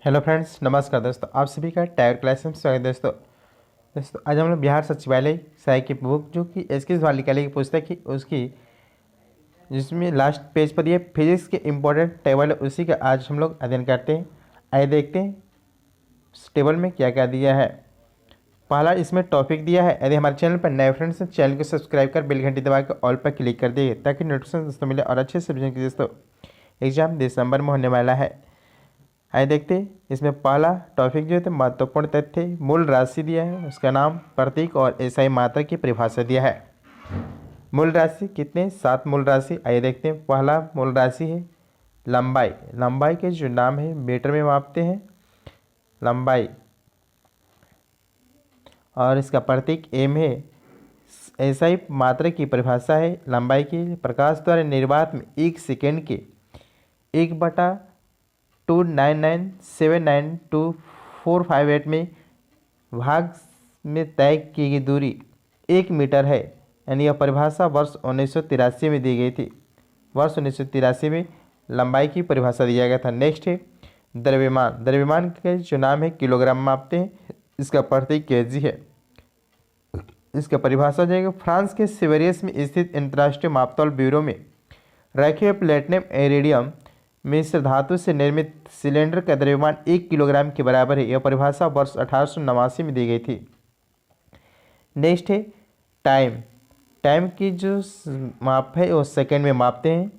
Hello friends, नमस्कार दोस्तों। आप सभी का टायर क्लास में स्वागत है दोस्तों। आज हम लोग बिहार सचिवालय सहायक की बुक जो कि एस वालिकाली की पुस्तक की उसकी जिसमें लास्ट पेज पर ये फिजिक्स के इम्पोर्टेंट टेबल है, उसी का आज हम लोग अध्ययन करते हैं। आइए देखते हैं इस टेबल में क्या क्या दिया है। पहला इसमें टॉपिक दिया है। यदि हमारे चैनल पर नए फ्रेंड्स हैं, चैनल को सब्सक्राइब कर बेल घंटी दबा कर ऑल पर क्लिक कर दिए ताकि नोटिफिकेशन दोस्तों मिले और अच्छे से की दोस्तों एग्जाम दिसंबर में होने वाला है। आइए देखते हैं। इसमें पहला टॉपिक जो है महत्वपूर्ण तथ्य मूल राशि दिया है, उसका नाम, प्रतीक और एसआई मात्रा की परिभाषा दिया है। मूल राशि कितने? 7 मूल राशि। आइए देखते हैं। पहला मूल राशि है लंबाई। लंबाई के जो नाम है मीटर में मापते हैं लंबाई, और इसका प्रतीक एम है। एसआई मात्रा की परिभाषा है लंबाई की। प्रकाश द्वारा निर्वात में 1 सेकेंड के 1/299792458 में भाग में तय की गई दूरी 1 मीटर है। यानी यह परिभाषा वर्ष 1983 में दी गई थी। वर्ष 1983 में लंबाई की परिभाषा दिया गया था। नेक्स्ट है द्रव्यमान। द्रव्यमान के जो नाम है किलोग्राम मापते हैं, इसका प्रतीक केजी है। इसका परिभाषा जाएगा फ्रांस के सेवेरियस में स्थित अंतर्राष्ट्रीय मापतौल ब्यूरो में रखे हुए प्लेटिनम एरिडियम मिश्र धातु से निर्मित सिलेंडर का द्रव्यमान 1 किलोग्राम के बराबर है। यह परिभाषा वर्ष 1889 में दी गई थी। नेक्स्ट है टाइम। टाइम की जो माप है वो सेकेंड में मापते हैं।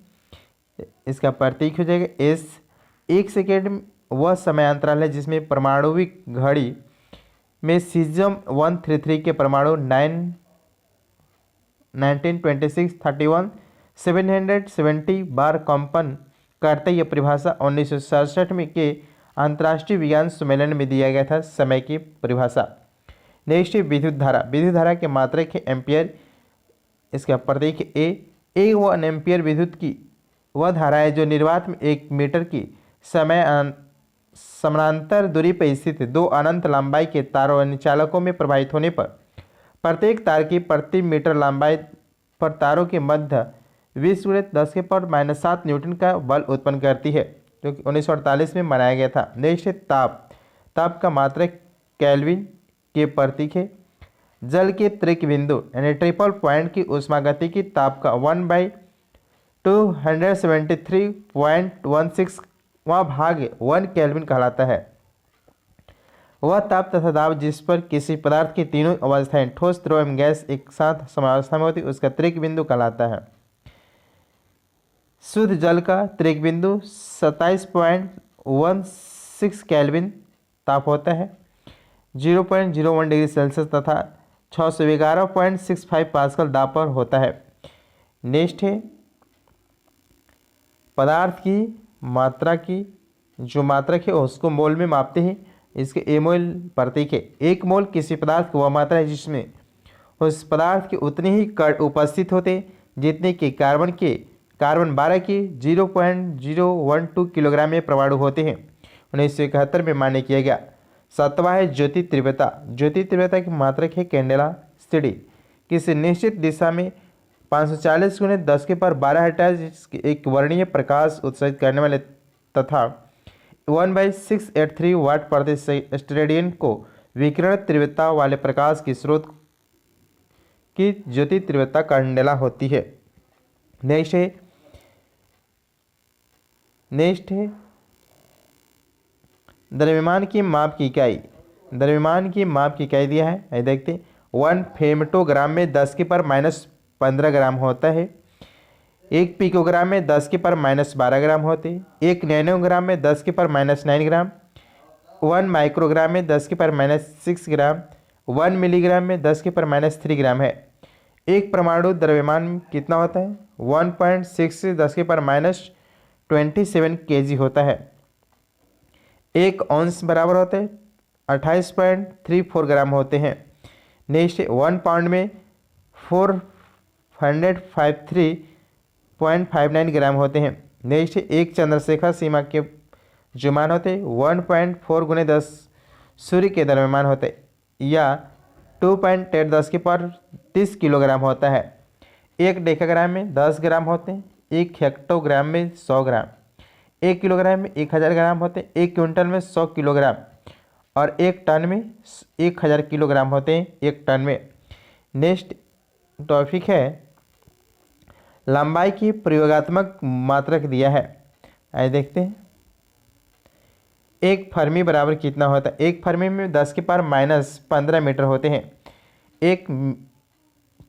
इसका प्रतीक हो जाएगा एस। 1 सेकेंड वह समय अंतराल है जिसमें परमाणुविक घड़ी में सीजियम 133 के परमाणु 1926-31 770 बार कंपन करते। यह परिभाषा 1967 में के अंतर्राष्ट्रीय विज्ञान सम्मेलन में दिया गया था समय की परिभाषा। नेक्स्ट है विद्युत धारा। विद्युत धारा के मात्रक है एम्पियर। इसका प्रतीक है ए वो एम्पियर विद्युत की वह धारा है जो निर्वात में 1 मीटर की समानांतर दूरी पर स्थित 2 अनंत लंबाई के तारों और चालकों में प्रवाहित होने पर प्रत्येक तार की प्रति मीटर लंबाई पर तारों के मध्य 20×10⁻⁷ न्यूटन का बल उत्पन्न करती है, जो कि 1948 में बनाया गया था। नेक्स्ट है ताप। ताप का मात्रक केल्विन के प्रतीक है। जल के त्रिक बिंदु यानी ट्रिपल पॉइंट की ऊष्मागतिकी ताप का 1/273.16वां भाग 1 केल्विन कहलाता है। वह ताप तथा दाब जिस पर किसी पदार्थ की तीनों अवस्थाएं ठोस, द्रव एवं गैस एक साथ समावस्था में होती है उसका त्रिक बिंदु कहलाता है। शुद्ध जल का त्रिक बिंदु 27.16 केल्विन ताप होता है। 0.01 डिग्री सेल्सियस तथा 611.65 पास्कल दाब पर होता है। नेक्स्ट है पदार्थ की मात्रा की जो मात्रक है उसको मोल में मापते हैं। इसके एमोल प्रतीक है। 1 मोल किसी पदार्थ की वह मात्रा है जिसमें उस पदार्थ के उतने ही कण उपस्थित होते जितने कि कार्बन 12 के 0.012 किलोग्राम में परमाणु होते हैं। 1971 में मान्य किया गया। 7वां है ज्योति तीव्रता। ज्योति तीव्रता की मात्रक है कैंडेला स्टडी। किसी निश्चित दिशा में 540×10⁻12 हर्ट्ज एक वर्णीय प्रकाश उत्सर्जित करने वाले तथा 1/683 वाट प्रति स्टेरेडियन को विकिरण तीव्रता वाले प्रकाश की स्रोत की ज्योति तीव्रता कैंडेला होती है। नेक्स्ट है द्रव्यमान की माप की इकाई। द्रव्यमान की माप की इकाई दिया है, देखते हैं। 1 फेमटोग्राम में 10⁻⁻15 ग्राम होता है। 1 पिकोग्राम में 10⁻⁻12 ग्राम होते हैं। 1 नैनोग्राम में 10⁻⁻9 ग्राम। 1 माइक्रोग्राम में 10⁻⁻6 ग्राम। 1 मिलीग्राम में 10⁻⁻3 ग्राम है। एक परमाणु द्रव्यमान कितना होता है? 1.6 से 10⁻⁻27 kg होता है। 1 औंस बराबर होते हैं 28.34 ग्राम होते हैं। नेक्स्ट 1 पाउंड में 453.59 ग्राम होते हैं। नेक्स्ट एक चंद्रशेखर सीमा के जो मान होते 1.4×10 सूर्य के द्रव्यमान होते या 2.10 किलोग्राम होता है। 1 डेकाग्राम में 10 ग्राम होते हैं। 1 हेक्टोग्राम में 100 ग्राम। 1 किलोग्राम में 1000 ग्राम होते हैं, 1 क्विंटल में 100 किलोग्राम और 1 टन में 1000 किलोग्राम होते हैं 1 टन में। नेक्स्ट टॉपिक है लंबाई की प्रयोगात्मक मात्रक दिया है। आइए देखते हैं। एक फर्मी बराबर कितना होता है? एक फर्मी में 10 की पावर माइनस 15 मीटर होते हैं। एक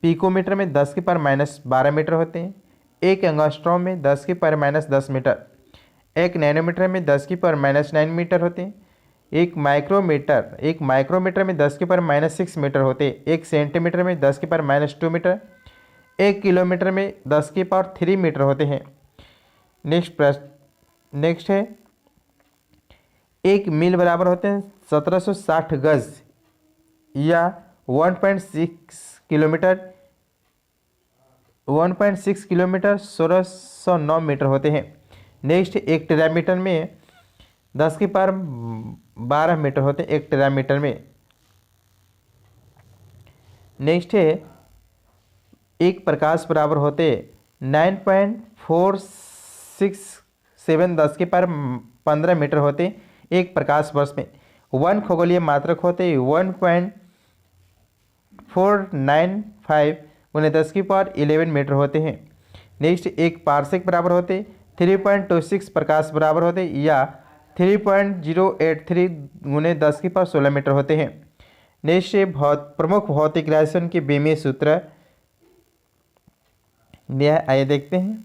पिकोमीटर में 10 की पावर माइनस 12 मीटर होते हैं। एक एंगस्ट्रॉम में 10 की पावर माइनस 10 मीटर। एक नैनोमीटर में 10 की पावर माइनस 9 मीटर होते हैं। एक माइक्रोमीटर में 10 की पावर माइनस 6 मीटर होते हैं। एक सेंटीमीटर में 10 की पावर माइनस 2 मीटर। एक किलोमीटर में 10 की पावर 3 मीटर होते हैं। नेक्स्ट है एक मील बराबर होते हैं 1760 गज या 1.6 किलोमीटर 1609 मीटर होते हैं। नेक्स्ट एक टेरामीटर में 10 की पावर 12 मीटर होते हैं एक टेरामीटर में। नेक्स्ट है एक प्रकाश बराबर होते 9.467 10 की पावर 15 मीटर होते एक प्रकाश वर्ष में। 1 खगोलीय मात्रक होते 1.495 उन्हें 10 की पावर 11 मीटर होते हैं। नेक्स्ट एक पारसेक बराबर होते 3.26 प्रकाश बराबर होते या 3.083 गुने 10 की पावर 16 मीटर होते हैं। नेक्स्ट प्रमुख भौतिक राशियों के बीमीय सूत्र दिया है। आइए देखते हैं।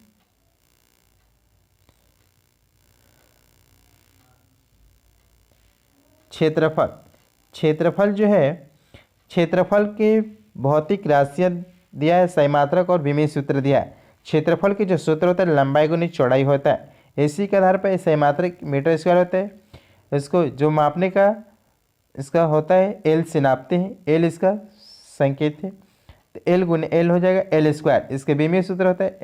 क्षेत्रफल जो है क्षेत्रफल के भौतिक राशियाँ दिया है, सहीमात्रक और विमीय सूत्र दिया है। क्षेत्रफल के जो सूत्र होता है लंबाई गुनी चौड़ाई होता है। इसी के आधार पर सहीमात्रक मीटर स्क्वायर होता है। इसको जो मापने का इसका होता है एल से नापते हैं, एल इसका संकेत है तो एल गुने एल हो जाएगा एल स्क्वायर। इसके विमीय सूत्र होता है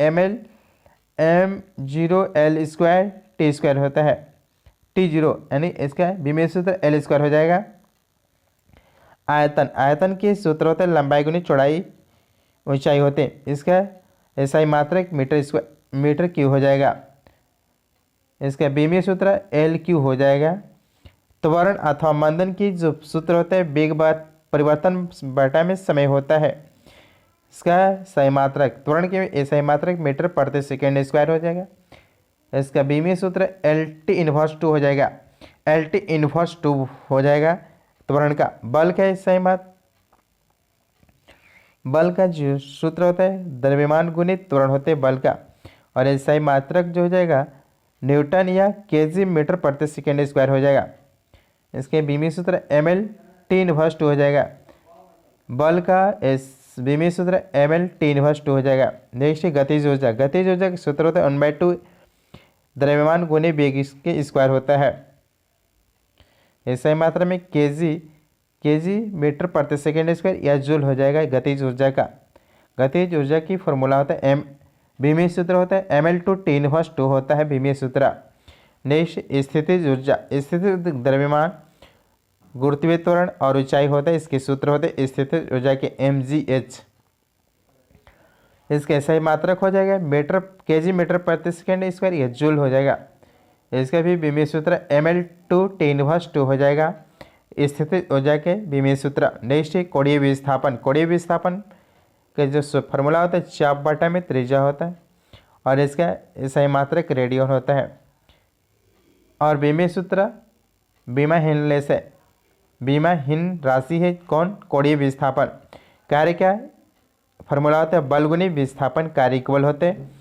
m0 L² T² होता है T0 यानी इसका विमीय सूत्र एल स्क्वायर हो जाएगा। आयतन के सूत्र होते हैं लंबाई गुनी चौड़ाई ऊंचाई होते हैं। इसका ऐसा मात्रक मीटर क्यू हो जाएगा। इसका विमीय सूत्र एल क्यू हो जाएगा। त्वरण अथवा मंदन की जो सूत्र होता है वेग परिवर्तन बटा में समय होता है। इसका सही मात्रक त्वरण के सही मात्रक मीटर प्रति सेकेंड स्क्वायर हो जाएगा। इसका विमीय सूत्र LT इनवर्स 2 हो जाएगा। LT इनवर्स 2 हो जाएगा त्वरण का। बल का जो सूत्र होता है द्रव्यमान गुणित त्वरण होते हैं बल का। और ऐसा ही मात्रक जो हो जाएगा न्यूटन या केजी मीटर प्रति सेकेंड स्क्वायर हो जाएगा। इसके विमीय सूत्र MLT इनवर्स 2 हो जाएगा। बल का विमीय सूत्र MLT इनवर्स 2 हो जाएगा। नेक्स्ट गतिज ऊर्जा का सूत्र होता है 1/2 द्रव्यमान गुणे वेग के स्क्वायर होता है। ऐसा ही मात्रा में केजी मीटर प्रति सेकेंड स्क्वायर या जूल हो जाएगा गतिज ऊर्जा का। गतिज ऊर्जा की फॉर्मूला होता है विमीय सूत्र होता है ML/T इनवर्स 2 होता है विमीय सूत्र। नेक्स्ट स्थितिज ऊर्जा स्थितिज द्रव्यमान गुरुत्वीय त्वरण और ऊंचाई होता है। इसके सूत्र होते हैं स्थितिज ऊर्जा के mgh। इसके ऐसा ही मात्रक हो जाएगा केजी मीटर प्रति सेकेंड स्क्वायर या जूल हो जाएगा। इसका भी विमीय सूत्र ML/T इनवर्स 2 हो जाएगा स्थितिज ऊर्जा के विमीय सूत्र। नेक्स्ट है कोणीय विस्थापन का जो फॉर्मूला होता है चाप बटा में त्रिज्या होता है और इसका ऐसा ही मात्रक रेडियन होता है। और विमीय सूत्र बीमाहीन राशि है कौन? कोणीय विस्थापन। कार्य क्या फॉर्मूला होता है बल गुनी विस्थापन कार्य इक्वल होते हैं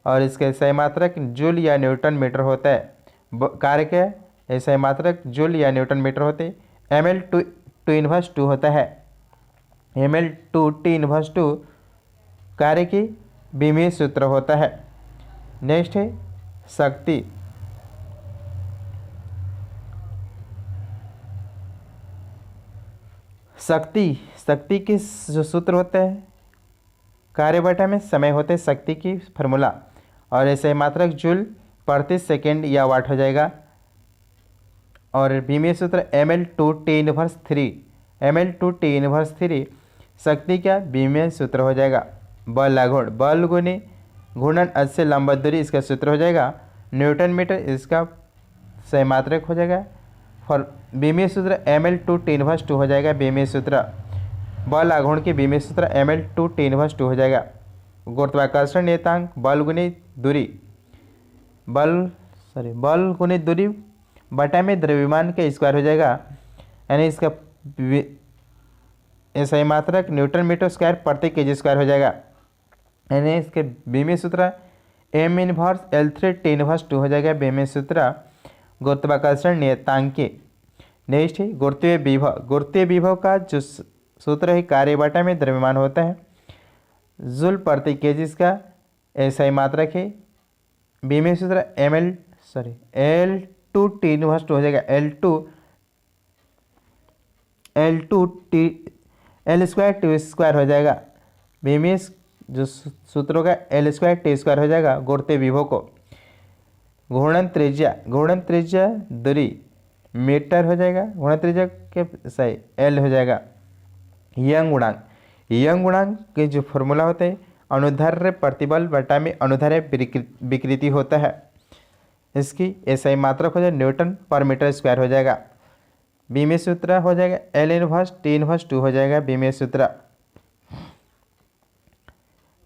और इसके सही मात्रक जूल या न्यूटन मीटर होता है। कार्य क्या ऐसा ही मात्रक जूल या न्यूटन मीटर होते हैं। ML/T इनवर्स 2 होता है। ML/T इनवर्स 2 कार्य की विमीय सूत्र होता है। नेक्स्ट है शक्ति के जो सूत्र होते हैं कार्य बटा में समय होते हैं शक्ति की फॉर्मूला और ऐसे मात्रक जूल प्रति सेकेंड या वाट हो जाएगा। और विमीय सूत्र ML/T इनवर्स 3 शक्ति का विमीय सूत्र हो जाएगा। बल गुणे घूर्णन अक्ष से लंबवत दूरी इसका सूत्र हो जाएगा न्यूटन मीटर इसका सही मात्रक हो जाएगा। फॉर बीमीय सूत्र ml2 tan−2 हो जाएगा। बीमीय सूत्र बल आघूर्ण के बीमीय सूत्र ml2 tan−2 हो जाएगा। गुरुत्वाकर्षण नियतांक बल गुणित दूरी बल गुणित दूरी बटा में द्रव्यमान का स्क्वायर हो जाएगा, यानी इसका सही मात्रक न्यूटन मीटर स्क्वायर प्रति केजी स्क्वायर हो जाएगा। यानी इसके बीमीय सूत्र m−L3 tan−2 हो जाएगा। बीमीय सूत्र गुरुत्वाकर्षण नियतांक के। नेक्स्ट है गुरुत्वीय विभव। गुरुत्वीय विभव का जो सूत्र है कार्य बटा में द्रव्यमान होता है, जूल प्रति केजी इसका सही मात्रक है। बीमीय सूत्र L2 tan−2 हो जाएगा। L2 T² हो जाएगा। बीमीय जो सूत्रों का L² T² हो जाएगा गुरुत्वीय विभव को। घूर्णन त्रिज्या दूरी मीटर हो जाएगा। घूर्णन त्रिज्या के सही L हो जाएगा। यंग गुणांक के जो फॉर्मूला होते हैं अनुदैर्ध्य प्रतिबल बटा में अनुदैर्ध्य विकृति होता है, इसकी ऐसा ही मात्रक हो जाएगा न्यूटन पर मीटर स्क्वायर हो जाएगा। बीमीय सूत्र हो जाएगा L−1 T−2 हो जाएगा। बीमीय सूत्र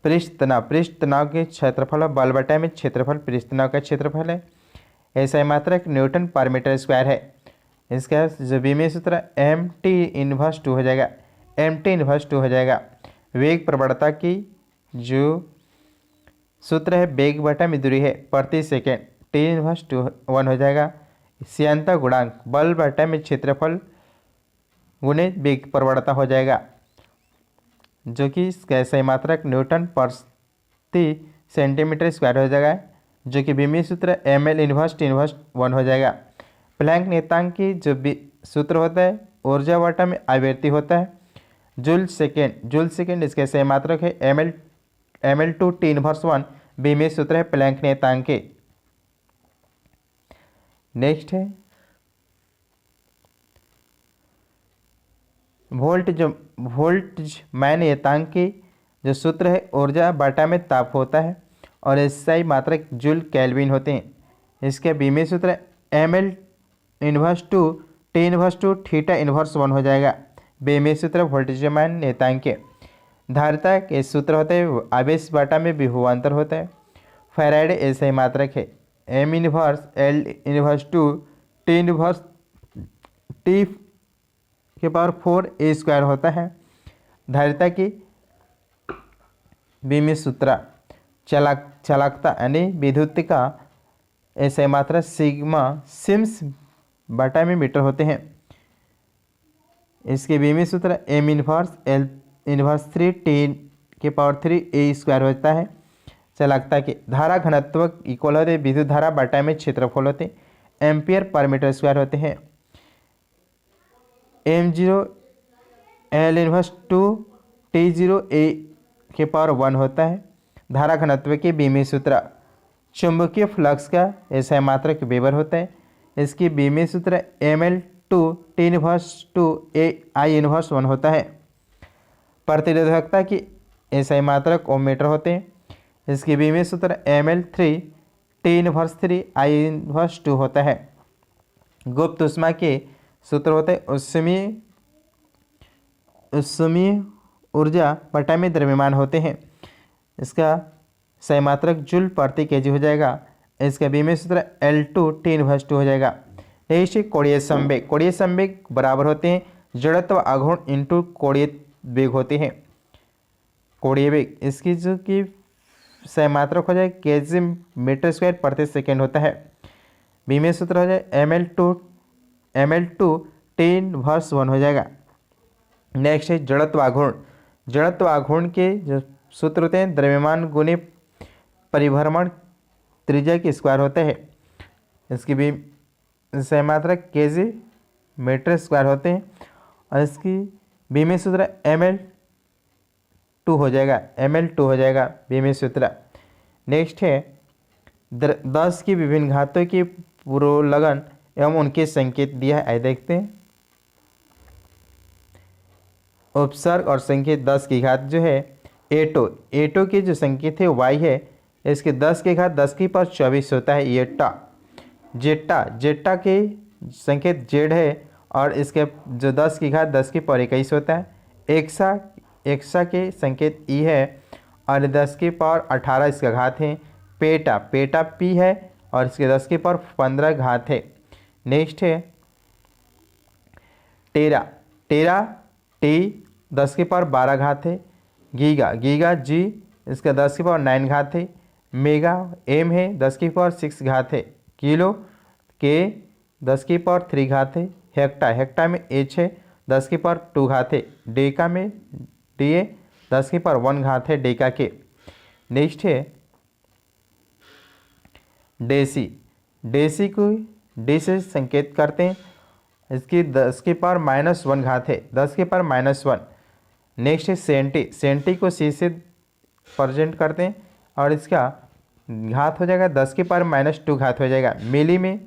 पृष्ठ तनाव के क्षेत्रफल बल बटा में क्षेत्रफल पृष्ठ तनाव का क्षेत्रफल है, ऐसा ही मात्रक न्यूटन पर मीटर स्क्वायर है। इसका जो बीमीय सूत्र Mt−2 हो जाएगा। Mt−2 हो जाएगा। वेग प्रवणता की जो सूत्र है वेग बटा में दूरी है प्रति सेकेंड T−1 हो जाएगा। श्यानता गुणांक बल बटा में क्षेत्रफल गुणित वेग प्रवणता हो जाएगा, जो कि इसका सही मात्रक न्यूटन प्रति सेंटीमीटर स्क्वायर हो जाएगा, जो कि बीमीय सूत्र mL−1 हो जाएगा। प्लैंक नियतांक की जो सूत्र होता है ऊर्जा बटा में आवृत्ति होता है जूल सेकेंड इसके सही मात्रक है mL2 T−1। बीमीय सूत्र है प्लैंक नियतांक के। नेक्स्ट है वोल्टजमैन नियतांक की जो सूत्र है ऊर्जा बटा में ताप होता है और एसआई मात्रक जूल केल्विन होते हैं। इसके बीमीय सूत्र mL−2 T−2 θ−1 हो जाएगा। बीमीय सूत्र वोल्टजमैन नियतांक के। धारिता के सूत्र होते हैं आवेश बटा में विभवांतर होता है। फैराडे ऐसा ही मात्रक है m−L−2 T⁴ होता है। धारिता की बीमीय सूत्र चालकता यानी विद्युत का ऐसा मात्रा सिम्स बटा में मीटर होते हैं। इसके बीमीय सूत्र m−L−3 T⁴ होता है। चालकता के धारा घनत्व इक्वल होते विद्युत धारा बटा में क्षेत्रफल होते एम्पियर पर मीटर स्क्वायर होते हैं। m0 L−2 T⁴ होता है। धारा घनत्व के बीमीय सूत्र चुंबकीय फ्लक्स का ऐसा मात्रक वेबर होता है। इसकी बीमीय सूत्र mL2 T⁴ I⁴ होता है। प्रतिरोधकता की ऐसा मात्रक ओम मीटर होते हैं। इसकी बीमीय सूत्र mL3 T⁴ I⁴ होता है। गुप्त ऊष्मा के सूत्र होते हैं उष्मीय ऊर्जा बटा में द्रव्यमान होते हैं। इसका सही मात्रक जूल प्रति केजी हो जाएगा। इसका बीमीय सूत्र L2 T⁴ हो जाएगा। नेक्स्ट कोणीय संवेग बराबर होते हैं जड़त्व आघूर्ण इंटू कोणीय वेग होते हैं। कोणीय वेग इसकी जो कि सही मात्रक हो जाए केजी मीटर स्क्वायर प्रति सेकेंड होता है। बीमीय सूत्र हो जाए mL2 T⁴ हो जाएगा। नेक्स्ट है जड़त्व आघूर्ण के जो सूत्र होते हैं द्रव्यमान गुणे परिभ्रमण त्रिज्या की स्क्वायर होते हैं। इसकी भी सही मात्रक केजी मीटर स्क्वायर होते हैं और इसकी बीमीय सूत्र mL2 हो जाएगा बीमीय सूत्र। नेक्स्ट है 10 की विभिन्न घातों की पुरोलगन एवं उनके संकेत दिया है। आइए देखते हैं। उपसर्ग और संकेत 10 की घात जो है एटो की जो संकेत है y है, इसके 10 की घात 10 की पावर 24 होता है ये टा। जेटा, जेटा के संकेत जेड है और इसके जो 10 की घात 10 की पावर 21 होता है। एक्सा, एक्सा के संकेत ई है और 10 की पावर 18 इसका घात है। पेटा, पेटा पी है और इसके 10 की पावर 15 घात है। नेक्स्ट है टेरा, टेरा टी 10 की पावर 12 घात है। गीगा, गीगा जी इसका 10 की पावर 9 घात है। मेगा एम है 10 की पावर 6 घात है। किलो के 10 की पावर 3 घात है। हेक्टा, हेक्टा में एच है 10 की पावर 2 घात है। डेका में डी ए 10 की पावर 1 घात है डेका के। नेक्स्ट है डेसी, डेसी को डी से संकेत करते हैं, इसकी 10 की पावर -1 घात है, 10 की पावर -1। नेक्स्ट है सेंटी, सेंटी को सी से प्रेजेंट करते हैं और इसका घात हो जाएगा 10 की पावर -2 घात हो जाएगा। मिली में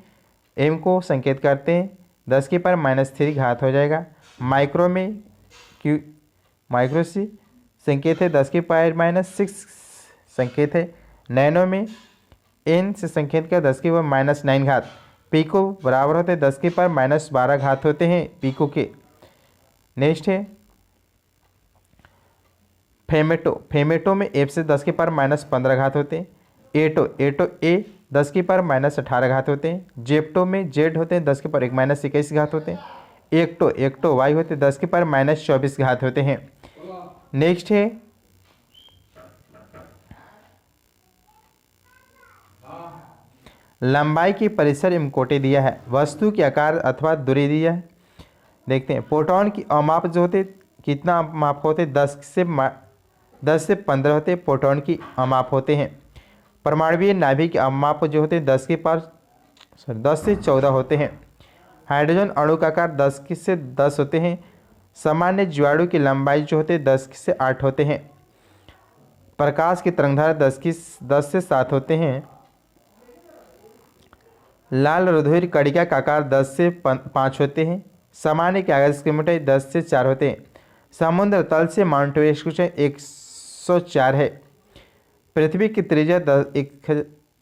एम को संकेत करते हैं 10 की पावर -3 घात हो जाएगा। माइक्रो में क्यू, माइक्रो सी संकेत है 10 की पावर -6 संकेत है। नैनो में एन से संकेत का 10 की पावर -9 घात। पीको बराबर होते 10 की पावर -12 घात होते हैं पीको के। नेक्स्ट है फेमेटो, फेमेटो में एफ से 10 की पावर -15 घात होते हैं। एटो, एटो ए 10 की पावर -18 घात होते हैं। जेप्टो में जेड होते हैं 10 की पावर -21 घात होते हैं। एक्टो, एक्टो वाई होते हैं 10 की पावर -24 घात होते हैं। नेक्स्ट है लंबाई की परिसर एवं कोटि दिया है, वस्तु के आकार अथवा दूरी दिया है। देखते हैं प्रोटॉन की अमाप जो होते कितना माप होते 10 से 15 होते प्रोटॉन की अमाप होते हैं। परमाणुवीय नाभिक के अमाप जो होते 10 से 14 होते हैं। हाइड्रोजन अणु का आकार 10 से 10 होते हैं। सामान्य जीवाणु की लंबाई जो होते 10 से 8 होते हैं। प्रकाश की तरंगधारा 10 से 7 होते हैं। लाल रुधिर कणिका का आकार 10 से 5 होते हैं। सामान्य कागज की मोटाई 10 से 4 होते हैं। समुद्र तल से माउंट एवरेस्ट की ऊंचाई 104 है। पृथ्वी की त्रिज्या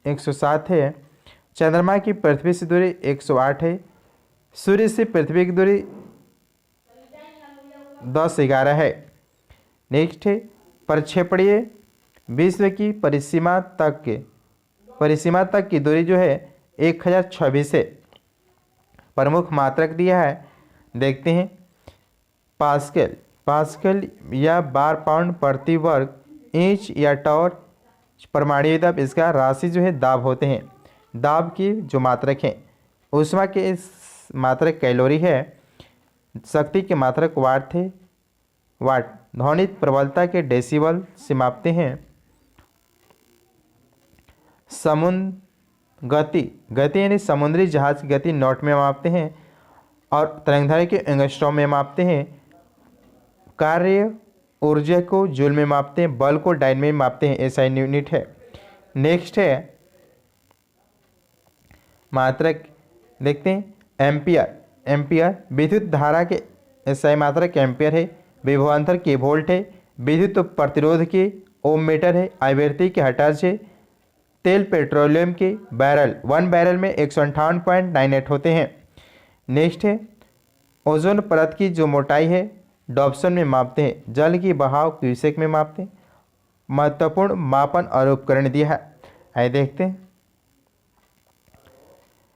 107 है। चंद्रमा की पृथ्वी से दूरी 108 है। सूर्य से पृथ्वी की दूरी 10-11 है। नेक्स्ट है प्रक्षेपणीय विश्व की परिसीमा तक की दूरी जो है 1026 है। प्रमुख मात्रक दिया है, देखते हैं पास्कल, पास्कल या बार पाउंड प्रति वर्ग इंच या टॉर परमाणु दाब, इसका राशि जो है दाब होते हैं। दाब की जो मात्रक है, ऊष्मा के इस मात्रक कैलोरी है। शक्ति के मात्रक वाट थे, वाट। ध्वनि प्रबलता के डेसिबल से मापते हैं। गति, गति यानी समुद्री जहाज की गति नॉट में मापते हैं और तरंगधारी के एंगस्ट्रॉम में मापते हैं। कार्य ऊर्जा को जूल में मापते हैं। बल को डाइन में मापते हैं, ऐसा यूनिट है। नेक्स्ट है मात्रक, देखते हैं एम्पियर, एम्पियर विद्युत धारा के एसआई मात्रक एम्पियर है। विभवांतर के वोल्ट है। विद्युत प्रतिरोध के ओम मीटर है। आवृत्ति के हर्ट्ज है। तेल पेट्रोलियम के बैरल, 1 बैरल में 158.98 होते हैं। नेक्स्ट है ओजोन परत की जो मोटाई है डॉप्सन में मापते हैं। जल की बहाव क्यूसेक में मापते हैं। महत्वपूर्ण मापन और उपकरण दिया है, आइए देखते हैं।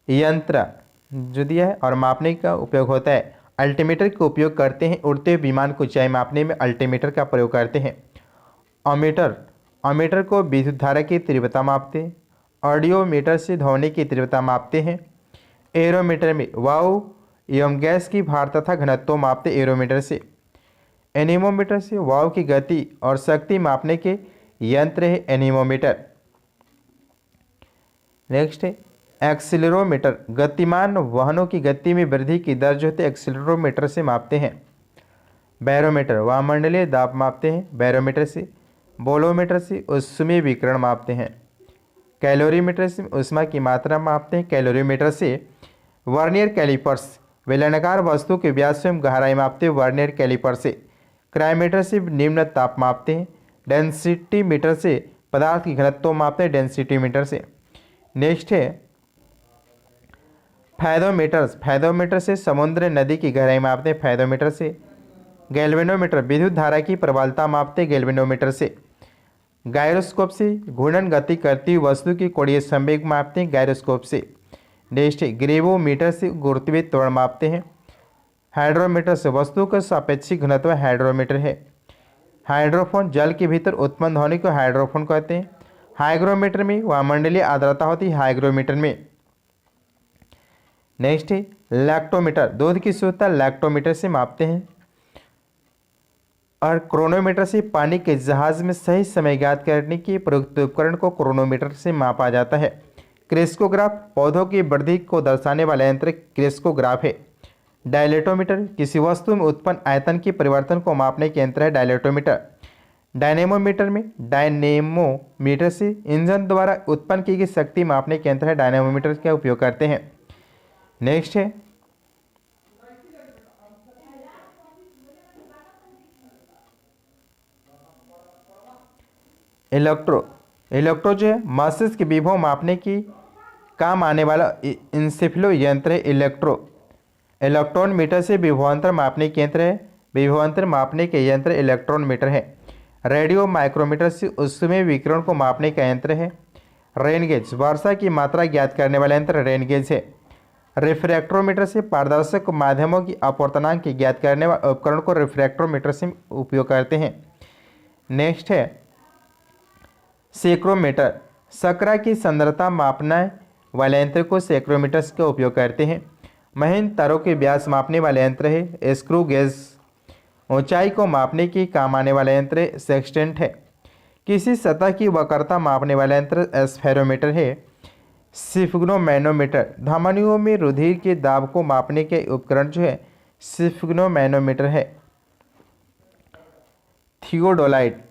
यंत्र जो दिया है और मापने का उपयोग होता है। अल्टीमीटर का उपयोग करते हैं। उड़ते हुए विमान को ऊंचाई मापने में अल्टीमीटर का प्रयोग करते हैं। ओमीटर, ओमीटर को विद्युत धारा की तीव्रता मापते हैं। ऑडियोमीटर से ध्वनि की तीव्रता मापते हैं। एरोमीटर में वायु एवं गैस की भार तथा घनत्व मापते एरोमीटर से। एनीमोमीटर से वायु की गति और शक्ति मापने के यंत्र है एनीमोमीटर। नेक्स्ट है एक्सीलरोमीटर, गतिमान वाहनों की गति में वृद्धि की दर जो होती है एक्सीलरोमीटर से मापते हैं। बैरोमीटर वायुमंडलीय दाब मापते हैं बैरोमीटर से। बोलोमीटर से ऊष्मीय विकिरण मापते हैं। कैलोरीमीटर से ऊष्मा की मात्रा मापते हैं कैलोरीमीटर से। वर्नियर कैलिपर्स बेलनाकार वस्तु के व्यास एवं गहराई मापते हैं वर्नियर कैलिपर से। क्रायोमीटर से निम्न ताप मापते हैं। डेंसिटी मीटर से पदार्थ की घनत्व को मापते हैं डेंसिटी मीटर से। नेक्स्ट है फैथोमीटर्स, फैथोमीटर से समुद्र नदी की गहराई मापते हैं फैथोमीटर से। गैल्वेनोमीटर, विद्युत धारा की प्रबलता मापते हैं गैल्वेनोमीटर से। गायरोस्कोप से घूर्णन गति करती हुई वस्तु की कोणीय संवेग मापते हैं गायरोस्कोप से। नेक्स्ट है ग्रेवोमीटर से गुरुत्वीय त्वरण मापते हैं। हाइड्रोमीटर से वस्तु का सापेक्षिक घनत्व हाइड्रोमीटर है। हाइड्रोफोन, जल के भीतर उत्पन्न ध्वनि को हाइड्रोफोन कहते हैं। हाइग्रोमीटर में वायुमंडलीय आर्द्रता होती है हाइग्रोमीटर में। नेक्स्ट है लैक्टोमीटर, दूध की शुद्धता लैक्टोमीटर से मापते हैं। और क्रोनोमीटर से पानी के जहाज में सही समय ज्ञात करने के प्रयुक्त उपकरण को क्रोनोमीटर से मापा जाता है। क्रेस्कोग्राफ, पौधों की वृद्धि को दर्शाने वाला यंत्र क्रेस्कोग्राफ है। डायलेटोमीटर, किसी वस्तु में उत्पन्न आयतन के परिवर्तन को मापने के यंत्र है डायलेटोमीटर। डायनेमोमीटर में डायनेमोमीटर से इंजन द्वारा उत्पन्न की गई शक्ति मापने के यंत्र है डायनेमोमीटर का उपयोग करते हैं। नेक्स्ट है इलेक्ट्रो जो है मस्तिष्क के विभव मापने की काम आने वाला इंसेफ्लो यंत्र है इलेक्ट्रॉन मीटर से विभवांतर मापने के यंत्र है। विभवांतर मापने के यंत्र इलेक्ट्रॉन मीटर है। रेडियो माइक्रोमीटर से उसमें विकिरण को मापने का यंत्र है। रेन गेज, वर्षा की मात्रा ज्ञात करने वाला यंत्र रेन गेज है। रिफ्रैक्ट्रोमीटर से पारदर्शक माध्यमों की अपवर्तनांक की ज्ञात करने वाले उपकरण को रिफ्रैक्ट्रोमीटर से उपयोग करते हैं। नेक्स्ट है सेक्रोमीटर, शर्करा की सांद्रता मापने वाले यंत्र को सेक्रोमीटर का उपयोग करते हैं। महीन तारों के व्यास मापने वाले यंत्र है स्क्रू गेज। ऊंचाई को मापने की काम आने वाला यंत्र सेक्सटेंट है। किसी सतह की वक्रता मापने वाला यंत्र स्फेरोमीटर है। सिफ्गनोमैनोमीटर, धमनियों में रुधिर के दाब को मापने के उपकरण जो है सिफ्गनोमैनोमीटर है। थियोडोलाइट,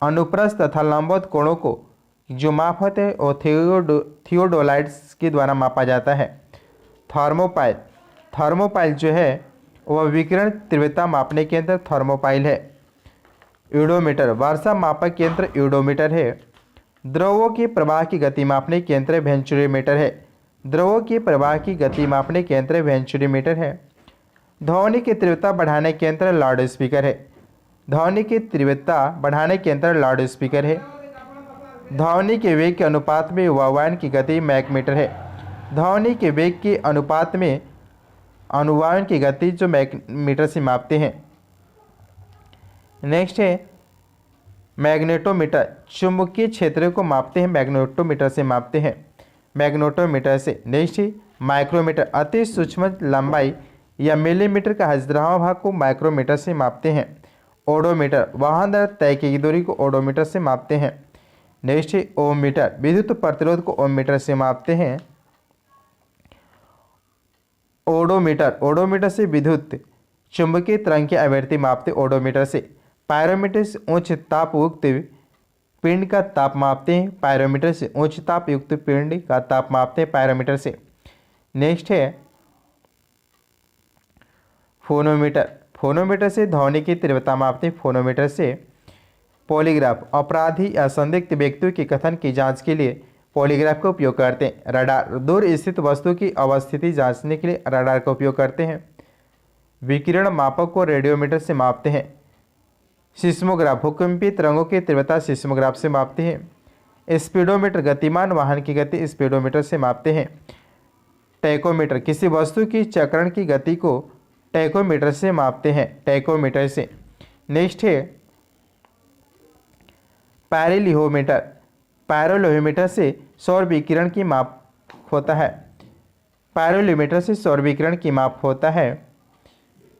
अनुप्रस्थ तथा लंबवत कोणों को जो माप होते हैं वो थियोडोलाइट्स के द्वारा मापा जाता है। थर्मोपाइल, थर्मोपाइल जो है वह विकिरण तीव्रता मापने के यंत्र थर्मोपाइल है। यूडोमीटर, वर्षा मापक यंत्र यूडोमीटर है। द्रवों के प्रवाह की गति मापने के यंत्र वेंचुरीमीटर है। द्रवों के प्रवाह की गति मापने के यंत्र वेंचुरीमीटर है। ध्वनि की तीव्रता बढ़ाने के यंत्र लाउड स्पीकर है। ध्वनि की तीव्रता बढ़ाने के यंत्र लाउड स्पीकर है। ध्वनि के वेग के अनुपात में वायुयान की गति मैकमीटर है। ध्वनि के वेग के अनुपात में अनुवायन की गति जो मैकमीटर से मापते हैं। नेक्स्ट है मैग्नेटोमीटर, चुंबकीय क्षेत्र को मापते हैं मैग्नेटोमीटर से मापते हैं मैग्नेटोमीटर से। नेक्स्ट है माइक्रोमीटर, अति सूक्ष्म लंबाई या मिलीमीटर का हजारवां भाग को माइक्रोमीटर से मापते हैं। ओडोमीटर, वाहन द्वारा तय की दूरी को ओडोमीटर से मापते हैं। नेक्स्ट है ओम मीटर, विद्युत प्रतिरोध को ओम मीटर से मापते हैं। ओडोमीटर, ओडोमीटर से विद्युत चुंबकीय तरंग की आवृत्ति मापते ओडोमीटर से। पायरोमीटर से उच्च ताप युक्त पिंड का ताप मापते हैं। पायरोमीटर से उच्च ताप युक्त पिंड का ताप मापते हैं पायरोमीटर से। नेक्स्ट है फोनोमीटर, फोनोमीटर से ध्वनि की तीव्रता मापते हैं फोनोमीटर से। पॉलीग्राफ, अपराधी या संदिग्ध व्यक्तियों के कथन की जांच के लिए पॉलीग्राफ का उपयोग करते हैं। रडार, दूर स्थित वस्तु की अवस्थिति जांचने के लिए रडार का उपयोग करते हैं। विकिरण मापक को रेडियोमीटर से मापते हैं। सिस्मोग्राफ, भूकंपीय तरंगों की तीव्रता सिस्मोग्राफ से मापते हैं। स्पीडोमीटर, गतिमान वाहन की गति स्पीडोमीटर से मापते हैं। टैकोमीटर, किसी वस्तु की चक्रण की गति को टैकोमीटर से मापते हैं टैकोमीटर से। नेक्स्ट है पैरेलियोमीटर, पैरेलियोमीटर से सौर विकिरण की माप होता है। पैरेलियोमीटर से सौर विकिरण की माप होता है।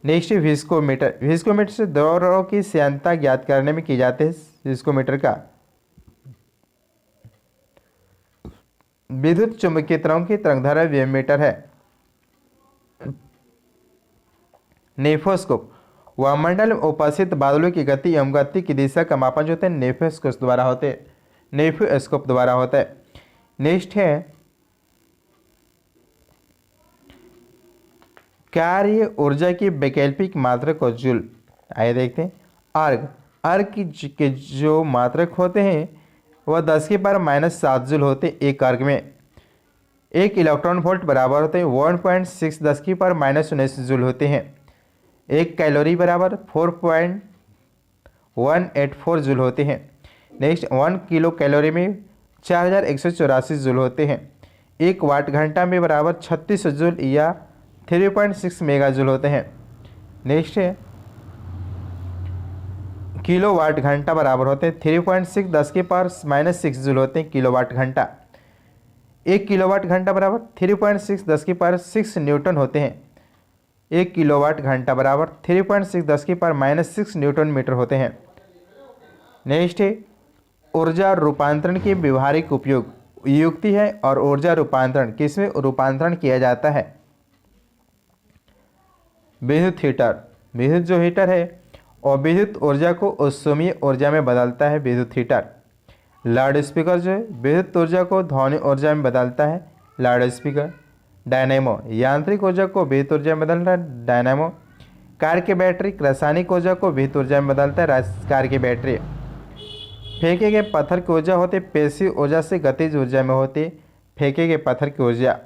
नेक्स्ट है विस्कोमीटर, विस्कोमीटर से द्रव्यों की श्यानता ज्ञात करने में की जाती है विस्कोमीटर का। विद्युत चुंबकीय तरंग की तरंगधारा वेवमीटर है। नेफोस्कोप, वायुमंडल में उपस्थित बादलों की गति एवं गति की दिशा का मापन जो होता है नेफोस्कोप द्वारा होते हैं नेफोस्कोप द्वारा होता है। नेक्स्ट है कार्य ऊर्जा की वैकल्पिक मात्रा को जूल। आइए देखते हैं। अर्घ, अर्क के जो मात्रक होते हैं वह 10⁻⁻7 जूल होते हैं एक अर्क में। एक इलेक्ट्रॉन वोल्ट बराबर होते हैं 1.6 10⁻⁻19 जूल होते हैं। एक कैलोरी बराबर 4.184 जूल होते हैं। नेक्स्ट 1 किलो कैलोरी में 4184 जूल होते हैं। एक वाट घंटा में बराबर 36 जूल या 3.6 मेगा जूल होते हैं। नेक्स्ट है किलो वाट घंटा बराबर होते हैं 3.6 10⁻⁻6 जूल होते हैं किलो वाट घंटा। एक किलोवाट घंटा बराबर 3.6 10⁻6 न्यूटन होते हैं। एक किलोवाट घंटा बराबर 3.6 10⁻⁻6 न्यूटन मीटर होते हैं। नेक्स्ट है ऊर्जा रूपांतरण के व्यवहारिक उपयोग युक्ति है और ऊर्जा रूपांतरण किसमें रूपांतरण किया जाता है। विद्युत हीटर, विद्युत जो हीटर है और विद्युत ऊर्जा को ऊष्मीय ऊर्जा में बदलता है विद्युत हीटर। लाउड स्पीकर जो है विद्युत ऊर्जा को ध्वनि ऊर्जा में बदलता है लाउड स्पीकर। डायनेमो यांत्रिक ऊर्जा को विद्युत ऊर्जा में बदलता है डायनेमो। कार की बैटरी रासायनिक ऊर्जा को विद्युत ऊर्जा में बदलता है कार की बैटरी। फेंके गए पत्थर की ऊर्जा होती है पेशी ऊर्जा से गतिज ऊर्जा में होती है फेंके गए पत्थर की ऊर्जा।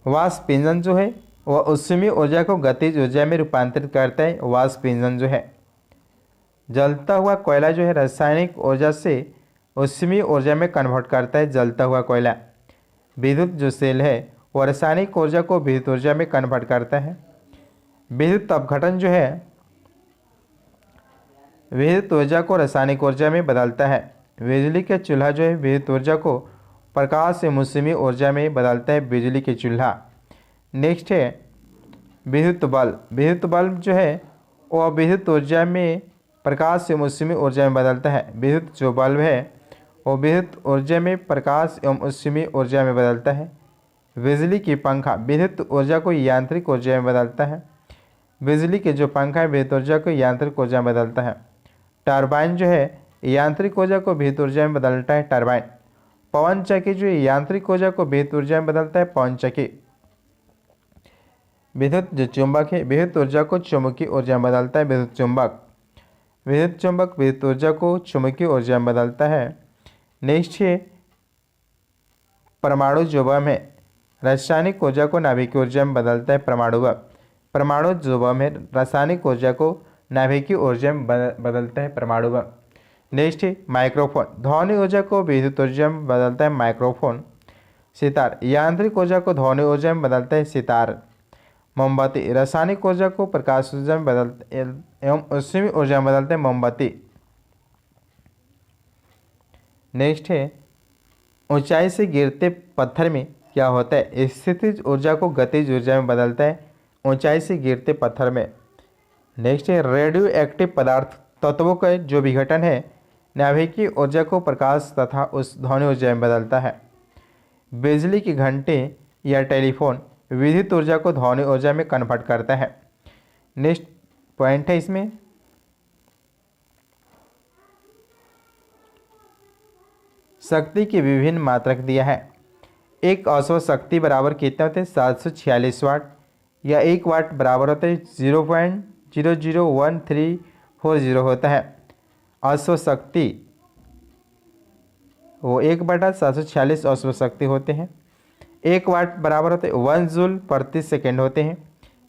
वाष्प इंजन जो है वह ऊष्मीय ऊर्जा को गतिज ऊर्जा में रूपांतरित करता है वाष्प इंजन जो है। जलता हुआ कोयला जो है रासायनिक ऊर्जा से ऊष्मीय ऊर्जा में कन्वर्ट करता है जलता हुआ कोयला। विद्युत जो सेल है वह रासायनिक ऊर्जा को विद्युत ऊर्जा में कन्वर्ट करता है। विद्युत अपघटन जो है विद्युत ऊर्जा को रासायनिक ऊर्जा में बदलता है। बिजली का चूल्हा जो है विद्युत ऊर्जा को प्रकाश एवं ऊष्मीय ऊर्जा में बदलता है बिजली के चूल्हा। नेक्स्ट है विद्युत बल्ब, विद्युत बल्ब जो है वह विद्युत ऊर्जा में प्रकाश एवं ऊष्मीय ऊर्जा में बदलता है। विद्युत जो बल्ब है वो विद्युत ऊर्जा में प्रकाश एवं ऊष्मीय ऊर्जा में बदलता है। बिजली की पंखा विद्युत ऊर्जा को यांत्रिक ऊर्जा में बदलता है। बिजली के जो पंखा है विद्युत ऊर्जा को यांत्रिक ऊर्जा में बदलता है। टरबाइन जो है यांत्रिक ऊर्जा को विद्युत ऊर्जा में बदलता है टरबाइन। पवन चक्की जो है यांत्रिक ऊर्जा को विद्युत ऊर्जा में बदलता है पवन चक्की। विद्युत जो चुंबक है विद्युत ऊर्जा को चुंबकीय ऊर्जा में बदलता है विद्युत चुंबक। विद्युत चुंबक विद्युत ऊर्जा को चुंबकीय ऊर्जा में बदलता है। नेक्स्ट है परमाणु जो बम है रासायनिक ऊर्जा को नाभिकीय ऊर्जा में बदलता है परमाणु बम। परमाणु जो बम है रासायनिक ऊर्जा को नाभिकीय ऊर्जा में बदलता है परमाणु बम। नेक्स्ट है माइक्रोफोन ध्वनि ऊर्जा को विद्युत ऊर्जा में बदलता है माइक्रोफोन। सितार यांत्रिक ऊर्जा को ध्वनि ऊर्जा में बदलता है सितार। मोमबत्ती रासायनिक ऊर्जा को प्रकाश ऊर्जा में बदलते एवं ऊष्मीय ऊर्जा में बदलते हैं मोमबत्ती। नेक्स्ट है ऊंचाई से गिरते पत्थर में क्या होता है स्थितिज ऊर्जा को गतिज ऊर्जा में बदलता है ऊंचाई से गिरते पत्थर में। नेक्स्ट है रेडियो एक्टिव पदार्थ तत्वों का जो विघटन है नाभिकीय ऊर्जा को प्रकाश तथा उस ध्वनि ऊर्जा में बदलता है। बिजली के घंटे या टेलीफोन विद्युत ऊर्जा को ध्वनि ऊर्जा में कन्वर्ट करता है। नेक्स्ट पॉइंट है इसमें शक्ति की विभिन्न मात्रक दिया है। एक अश्व शक्ति बराबर कितने होते हैं 746 वाट या एक वाट बराबर होते हैं 0.001340 होता है। अश्व शक्ति वो 1/746 अश्व शक्ति होते हैं। एक वाट बराबर होते हैं 1 जूल प्रति सेकेंड होते हैं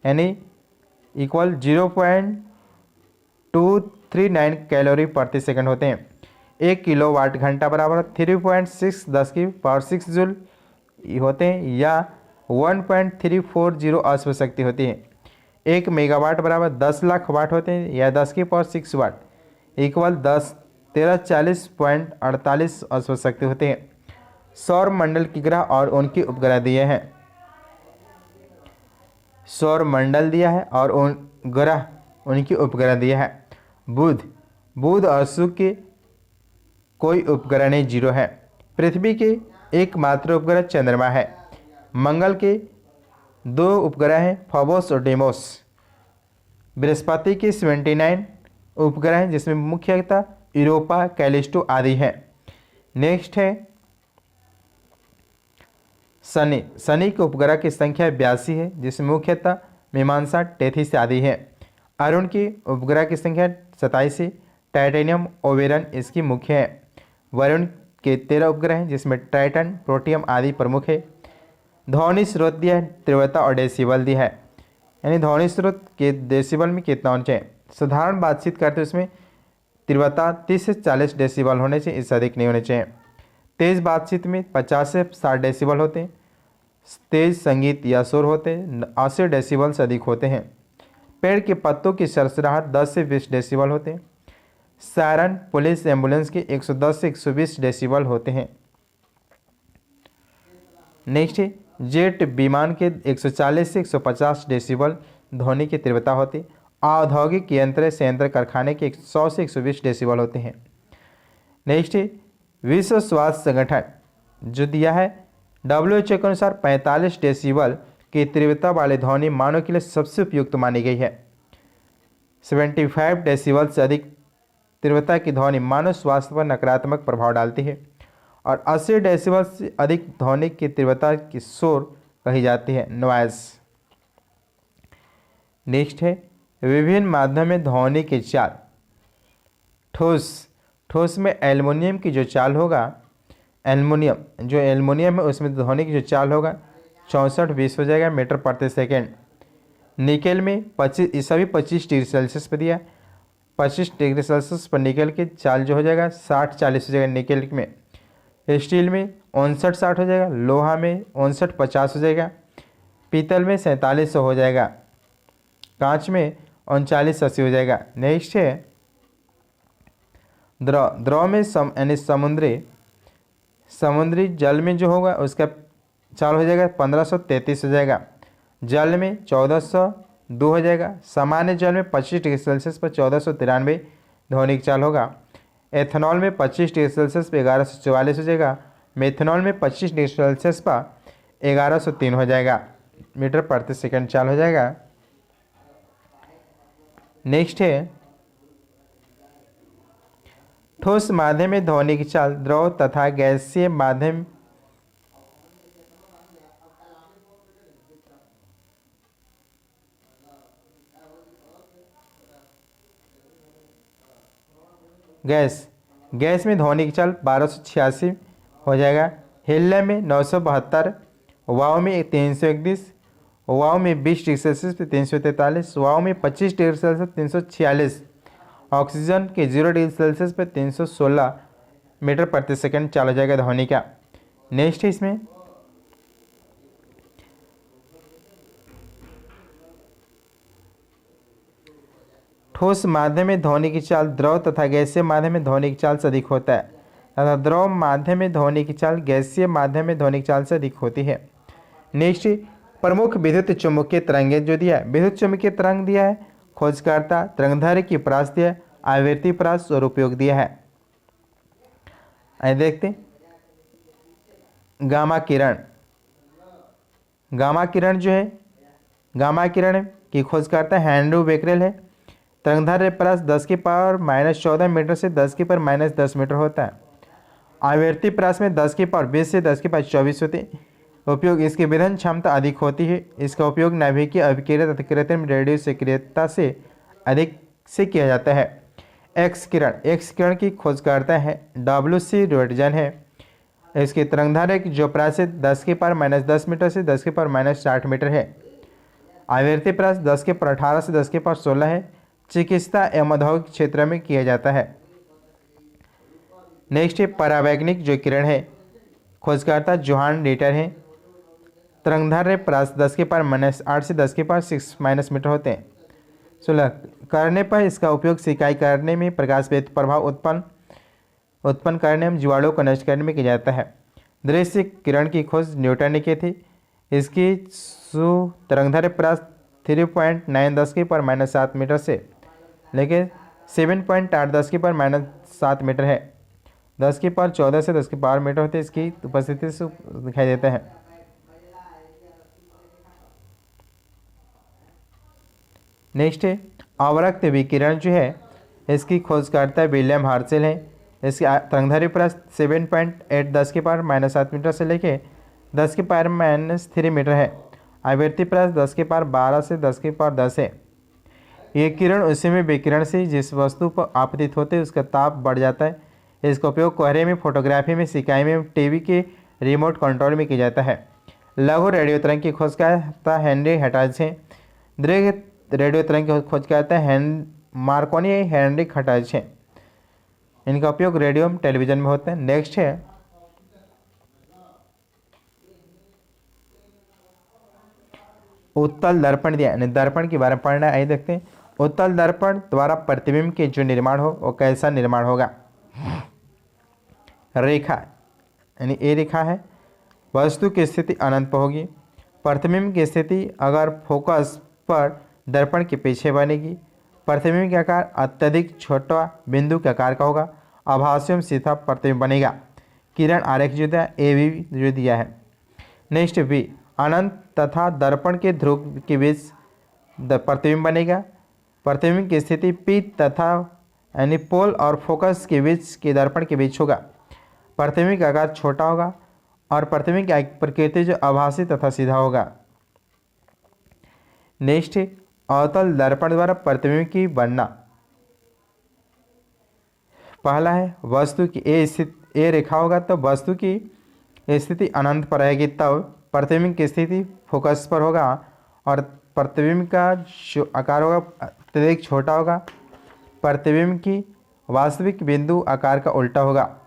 यानी इक्वल 0.239 कैलोरी प्रति सेकेंड होते हैं। एक किलो वाट घंटा बराबर 3.6 10⁻6 जूल होते हैं या 1.340 अश्व शक्ति होती है। एक मेगावाट बराबर 10 लाख वाट होते हैं या 10⁻6 वाट इक्वल 1340.48 अश्व शक्ति होते हैं। सौर मंडल के ग्रह और उनके उपग्रह दिए हैं। सौर मंडल दिया है और उन ग्रह उनके उपग्रह दिया है। बुध और शुक्र के कोई उपग्रह नहीं 0 है। पृथ्वी के एकमात्र उपग्रह चंद्रमा है। मंगल के 2 उपग्रह हैं फोबोस और डेमोस। बृहस्पति के 79 उपग्रह हैं जिसमें मुख्यतः यूरोपा कैलिस्टो आदि हैं। नेक्स्ट है शनि के उपग्रह की संख्या 82 है जिसमें मुख्यतः मीमांसा टेथिस आदि हैं। अरुण की उपग्रह की संख्या 27 है। टाइटेनियम ओबेरन इसकी मुख्य है। वरुण के 13 उपग्रह हैं जिसमें टाइटन, प्रोटियम आदि प्रमुख है। ध्वनि स्रोत दिया है, तीव्रता और डेसिबल दिया है, यानी ध्वनि स्रोत के डेसिबल में कितना होना चाहिए। साधारण बातचीत करते हैं उसमें तीव्रता 30 से 40 डेसिबल होने चाहिए, इससे अधिक नहीं होने चाहिए। तेज बातचीत में 50 से 60 डेसिबल होते हैं। तेज संगीत या शोर होते हैं 80 डेसिबल से अधिक होते हैं। पेड़ के पत्तों की सरसराहट 10 से 20 डेसिबल होते हैं। सायरन पुलिस एम्बुलेंस के 110 से 120 डेसिबल होते हैं। नेक्स्ट है जेट विमान के 140 से 150 डेसिबल ध्वनि की तीव्रता होती है। औद्योगिक यंत्र संयंत्र कारखाने के 100 से 120 डेसिबल होते हैं। नेक्स्ट है विश्व स्वास्थ्य संगठन जो दिया है WHO के अनुसार 45 डेसिबल की तीव्रता वाली ध्वनि मानव के लिए सबसे उपयुक्त मानी गई है। 75 डेसिबल से अधिक तीव्रता की ध्वनि मानव स्वास्थ्य पर नकारात्मक प्रभाव डालती है और 80 डेसिबल से अधिक ध्वनि की तीव्रता की शोर कही जाती है, नॉइज। नेक्स्ट है विभिन्न माध्यम में ध्वनि की चाल। ठोस में एल्युमिनियम की जो चाल होगा, एल्युमिनियम है उसमें ध्वनि की जो चाल होगा 64-20 हो जाएगा मीटर प्रति सेकेंड। निकेल में 25, सभी 25 डिग्री सेल्सियस पर दिया। 25 डिग्री सेल्सियस पर निकेल की चाल जो हो जाएगा 60-40 हो जाएगा निकेल में। स्टील में 59-60 हो जाएगा। लोहा में 59-50 हो जाएगा। पीतल में 4700 हो जाएगा। कांच में 3980 हो जाएगा। नेक्स्ट है द्रव में यानी समुद्री जल में जो होगा उसका चाल हो जाएगा 1533 हो जाएगा। जल में 1402 हो जाएगा। सामान्य जल में 25 डिग्री सेल्सियस पर 1493 ध्वनि की चाल होगा। एथेनॉल में 25 डिग्री सेल्सियस पर 1144 हो जाएगा। मेथनॉल में 25 डिग्री सेल्सियस पर 1103 हो जाएगा मीटर प्रति सेकंड चाल हो जाएगा। नेक्स्ट है ठोस माध्यम में ध्वनि की चाल द्रव तथा गैसीय माध्यम गैस में ध्वनि की चाल 1286 हो जाएगा। हीलियम में 972, वायु में 331, वायु में 20 डिग्री सेल्सियस पे 343, वायु में 25 डिग्री सेल्सियस 346, ऑक्सीजन के 0 डिग्री सेल्सियस पे 316 मीटर प्रति सेकंड चाल हो जाएगा ध्वनि का। नेक्स्ट है इसमें ठोस माध्यम में ध्वनि की चाल द्रव तथा गैसीय माध्यम में ध्वनि की चाल से अधिक होता है तथा द्रव माध्यम में ध्वनि की चाल गैसीय माध्यम में ध्वनि की चाल से अधिक होती है। नेक्स्ट प्रमुख विद्युत चुम्बकीय तरंगे जो दिया है, विद्युत चुम्बकीय तरंग दिया है, खोजकर्ता तरंगधारी की परास दिया है, आवर्ती परास और उपयोग दिया है। आइए देखते गामा किरण। गामा किरण जो है, गामा किरण की खोजकर्ता हेनरी बेकरेल है। तरंगधारी परास 10 की पावर -14 मीटर से 10 की पावर -10 मीटर होता है। आवर्ती परास में 10 की पावर 20 से 10 की पावर 24 होती है। उपयोग इसकी विधन क्षमता अधिक होती है। इसका उपयोग नाभिकीय अभिक्रिया तथा कृत्रिम रेडियो सक्रियता से अधिक से किया जाता है। एक्स किरण की खोजकर्ता है WC रोटजन है। इसकी तरंगधारी की जो परास है 10 की पावर -10 मीटर से 10 की पावर -60 मीटर है। आवर्ती परास 10 की पावर 18 से 10 की पावर 16 है। चिकित्सा एवं औद्योगिक क्षेत्र में किया जाता है। नेक्स्ट है परावैज्ञानिक जो किरण है, खोजकर्ता जोहान रिटर है। तरंगधारी परास 10 की पावर -8 से 10 की पावर 6 मीटर होते हैं। 16 करने पर इसका उपयोग सिकाई करने में, प्रकाश प्रभाव उत्पन्न करने में, जीवाणुओं को नष्ट करने में किया जाता है। दृश्य किरण की खोज न्यूटन ने की थी। इसकी तरंगधारी परास 3.9 10 की पावर -7 मीटर से लेकिन 7.8 10 की पावर -7 मीटर है। 10 की पावर 14 से 10 की पावर मीटर होते हैं। इसकी उपस्थिति से दिखाई देता है। नेक्स्ट है अवरक्त विकिरण जो है, इसकी खोजकर्ता विलियम हर्शेल है। इसकी तरंगधारी परास 7.8 10 की पावर -7 मीटर से लेके 10 की पावर -3 मीटर है। आवर्ती परास 10 की पावर 12 से 10 की पावर 10 है। ये किरण उसी में विकिरण से जिस वस्तु पर आपतित होते हैं उसका ताप बढ़ जाता है। इसका उपयोग कोहरे में, फोटोग्राफी में, सिकाई में, टीवी के रिमोट कंट्रोल में किया जाता है। लघु रेडियो तरंग की खोजकर्ता हेनरी हटाज हैं। दीर्घ रेडियो तरंग की खोजकर्ता मार्कोनी हेनरी हटाज हैं। इनका उपयोग रेडियो टेलीविजन में होता है। नेक्स्ट है उत्तल दर्पण दिया, यानी दर्पण के बारे में पढ़ना है। आइए देखते हैं उत्तल दर्पण द्वारा प्रतिबिंब के जो निर्माण हो वो कैसा निर्माण होगा। रेखा यानी ए रेखा है, वस्तु की स्थिति अनंत पर होगी। प्रतिबिंब की स्थिति अगर फोकस पर दर्पण के पीछे बनेगी। प्रतिबिंब का आकार अत्यधिक छोटा बिंदु के आकार का होगा। आभासी में सीधा प्रतिबिंब बनेगा। किरण आरेख जो दिया ए भी जो दिया है। नेक्स्ट बी, अनंत तथा दर्पण के ध्रुव के बीच प्रतिबिंब बनेगा। प्रतिबिंब की स्थिति पी तथा यानी पोल और फोकस के बीच के दर्पण के बीच होगा। प्रतिबिंब का आकार छोटा होगा और प्रतिबिंब की प्रकृति जो आभासी तथा सीधा होगा। नेक्स्ट अवतल दर्पण द्वारा प्रतिबिंब की बनना। पहला है वस्तु की ए रेखा होगा तो वस्तु की स्थिति अनंत पर रहेगी, तब प्रतिबिंब की स्थिति फोकस पर होगा और प्रतिबिंब का जो आकार होगा अत्यधिक छोटा होगा। प्रतिबिंब की वास्तविक बिंदु आकार का उल्टा होगा।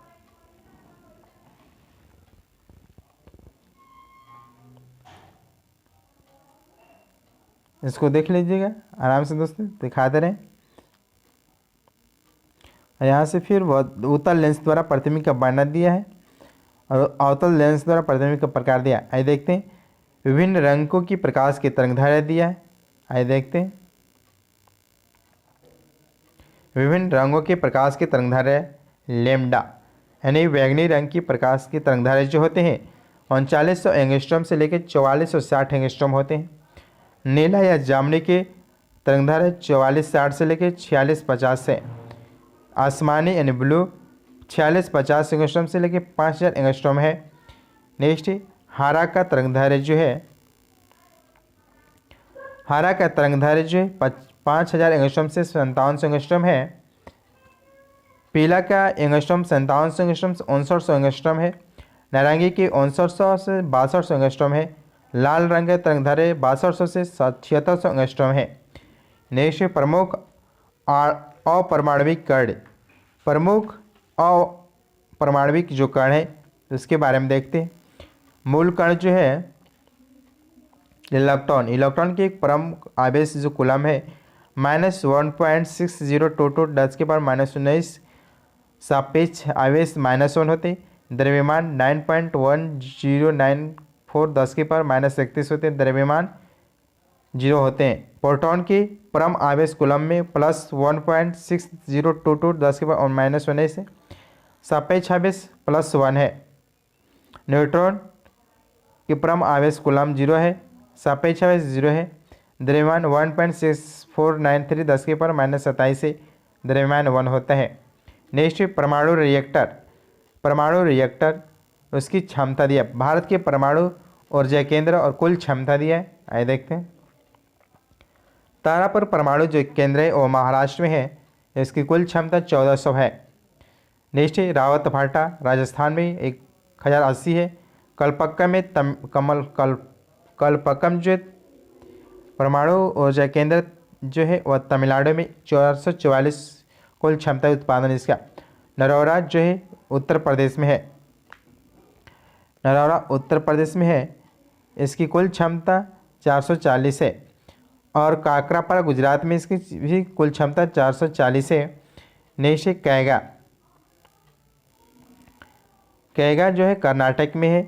इसको देख लीजिएगा आराम से दोस्तों, दिखाते रहें। यहाँ से फिर उत्तल लेंस द्वारा प्रतिबिंब का वर्णन दिया है और अवतल लेंस द्वारा प्रतिबिंब का प्रकार दिया। आइए देखते हैं विभिन्न रंगों की प्रकाश की तरंगधारा दिया है। आइए देखते हैं विभिन्न रंगों के प्रकाश की तरंगधारा लेमडा यानी बैगनी रंग की प्रकाश की तरंगधारा जो होते हैं 3900 एंगस्ट्रॉम से लेकर 4460 एंगस्ट्रॉम होते हैं। नीला या जामुनी के तरंगधारा 4460 से लेकर 4650 से। आसमानी यानी ब्लू 4650 एंगस्ट्रॉम से लेकर 5000 एंगस्ट्रॉम है। नेक्स्ट हरा का तरंगधारा जो है, हरा का तरंगधारा जो है 5000 एंगस्ट्रॉम से 5700 एंगस्ट्रॉम है। पीला का एंगस्ट्रॉम 5700 एंगस्ट्रॉम से 5900 एंगस्ट्रॉम है। नारंगी के 5900 से 6200 एंगस्ट्रॉम है। लाल रंग के तरंगधारा 6200 से 7600 एंगस्ट्रॉम है। नेक्स्ट प्रमुख अपरमाणविक कण, प्रमुख अपरमाणविक जो कण है उसके बारे में देखते हैं। मूल कण जो है इलेक्ट्रॉन, इलेक्ट्रॉन की एक प्रमुख आवेश जो कूलम है -1.6022 10⁻⁻19 सापेक्ष आवेश -1 होते। द्रव्यमान 9.1094 10⁻31 होते हैं। द्रव्यमान 0 होते हैं। प्रोटॉन की परम आवेश कूलम में +1.6022 10⁻⁻19 है। सापेक्ष आवेश +1 है। न्यूट्रॉन की परम आवेश कूलम 0 है। सापेक्ष आवेश 0 है। द्रव्यमान 1.6493 10⁻⁻27 से द्रव्यमान 1 होता है। नेक्स्ट परमाणु रिएक्टर, परमाणु रिएक्टर उसकी क्षमता दिया। भारत के परमाणु ऊर्जा केंद्र और कुल क्षमता दिया है। आइए देखते हैं। तारापुर परमाणु जो केंद्र है वो महाराष्ट्र में है। इसकी कुल क्षमता 1400 है। नेक्स्ट रावत भाटा राजस्थान में 1080 है। कलपक्कम में कलपक्कम जो परमाणु ऊर्जा केंद्र जो है वह तमिलनाडु में 444 कुल क्षमता उत्पादन इसका। नरौरा जो है उत्तर प्रदेश में है। नरौरा उत्तर प्रदेश में है। इसकी कुल क्षमता 440 है। और काकरापारा गुजरात में इसकी भी कुल क्षमता 440 है। नेक्स्ट कैगा, कैगा जो है कर्नाटक में है।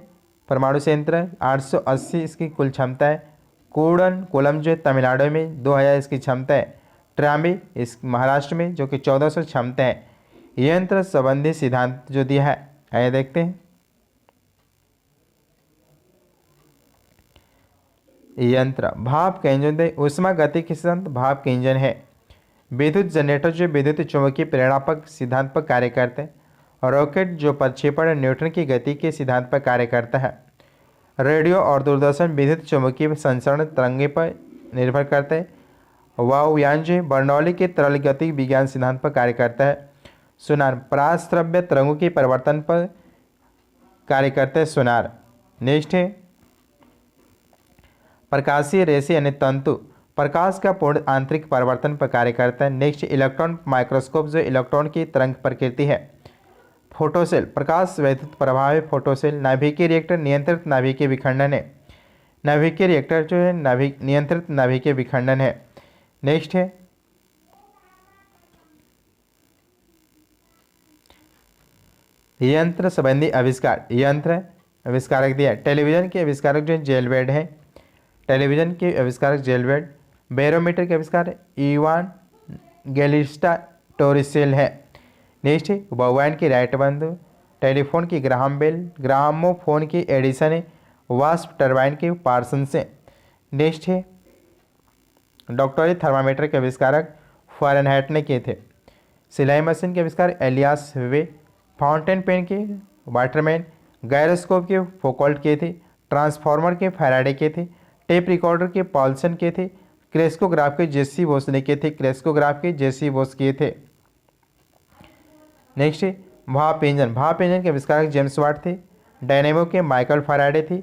परमाणु संयंत्र 880 इसकी कुल क्षमता है। कूड़न कोलम जो है तमिलनाडु में 2000 इसकी क्षमता है। ट्राम्बे इस महाराष्ट्र में जो कि 1400 क्षमता है। यंत्र संबंधी सिद्धांत जो दिया है आइए देखते हैं। यंत्र भाप का इंजन दे ऊष्मा गति के सिद्धांत भाप के इंजन है। विद्युत जनरेटर जो विद्युत चुंबकीय प्रेरणात्मक सिद्धांत पर कार्य करते हैं। और रॉकेट जो प्रक्षेपण न्यूटन की गति के सिद्धांत पर कार्य करता है। रेडियो और दूरदर्शन विद्युत चुंबकीय संचरण तरंगे पर निर्भर करते हैं। वायुयान जो है बर्नौली के तरल गति विज्ञान सिद्धांत पर कार्य करता है। सोनार पराश्रव्य तरंगों के परिवर्तन पर कार्य करता है सोनार। नेक्स्ट है प्रकाशीय रेशे यानी तंतु प्रकाश का पूर्ण आंतरिक परिवर्तन पर कार्य करता है। नेक्स्ट इलेक्ट्रॉन माइक्रोस्कोप जो इलेक्ट्रॉन की तरंग प्रकृति है। फोटोसेल प्रकाश वैद्युत प्रभाव है। फोटोसेल नाभिकीय रिएक्टर नियंत्रित नाभिकीय विखंडन है। नाभिकीय रिएक्टर जो है नियंत्रित नाभिकीय विखंडन है। नेक्स्ट है यंत्र संबंधी आविष्कार। यंत्र आविष्कारक दिया टेलीविजन के आविष्कारक जो है जेलवेड है। टेलीविजन के आविष्कारक जेलवेड। बैरोमीटर के आविष्कार इवान गैलिस्टा टोरिसेल है। नेक्स्ट है बवाइन की राइट बंधु। टेलीफोन की ग्राहम बेल। ग्रामोफोन की एडिसन है। वास्प टरबाइन के पार्सन से। नेक्स्ट है डॉक्टरी थर्मामीटर के आविष्कारक फ़ारेनहाइट ने किए थे। सिलाई मशीन के आविष्कार एलियास वे। फाउंटेन पेन के वाटरमैन। गायरोस्कोप के फोकॉल्ट किए थे। ट्रांसफार्मर के फैराडे किए थे। टेप रिकॉर्डर के पॉल्सन किए थे। क्रेस्कोग्राफ के जेसी बोस ने किए थे। क्रेस्कोग्राफ के जेसी बोस किए थे। नेक्स्ट है भाप इंजन। भाप इंजन के आविष्कारक जेम्स वाट थे। डायनेमो के माइकल फैराडे थे।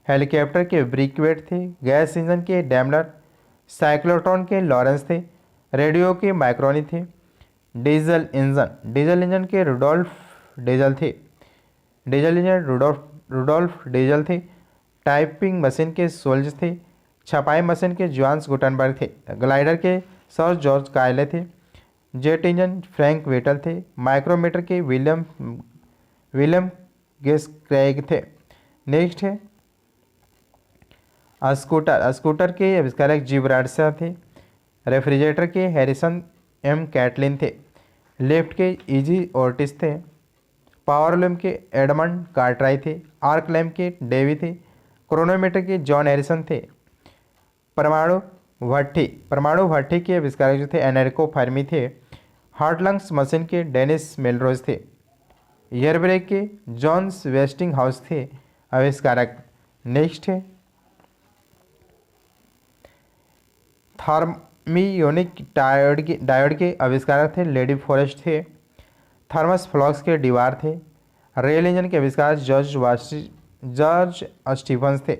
हेलीकॉप्टर के ब्रिकवेट थे। गैस इंजन के डैमलर। साइक्लोट्रॉन के लॉरेंस थे। रेडियो के माइक्रोनी थे। डीजल इंजन के रुडोल्फ डीजल थे। डीजल इंजन रुडोल्फ डीजल थे। टाइपिंग मशीन के सोल्ज थे। छपाई मशीन के जॉन्स गुटनबर्ग थे। ग्लाइडर के सर जॉर्ज कायले थे। जेट इंजन फ्रैंक वेटल थे। माइक्रोमीटर के विलियम गेस्क्रैग थे। नेक्स्ट है स्कूटर के आविष्कारक जिब्राल्टर थे। रेफ्रिजरेटर के हैरिसन एम कैटलिन थे। लिफ्ट के इजी ओर्टिस थे। पावर लैम्प के एडमंड कार्टराई थे। आर्क लैम्प के डेवी थे। क्रोनोमीटर के जॉन हैरिसन थे। परमाणु भट्ठी के आविष्कारक जो थे एनरिको फर्मी थे। हार्ट लंग्स मशीन के डेनिस मेलरोज थे। एयर ब्रेक के जॉन्स वेस्टिंग हाउस थे आविष्कारक। नेक्स्ट है थर्मियोनिक डायोड के आविष्कारक थे लेडी फॉरेस्ट थे। थर्मस फ्लॉक्स के डीवार थे। रेल इंजन के आविष्कारक जॉर्ज स्टीफन्स थे।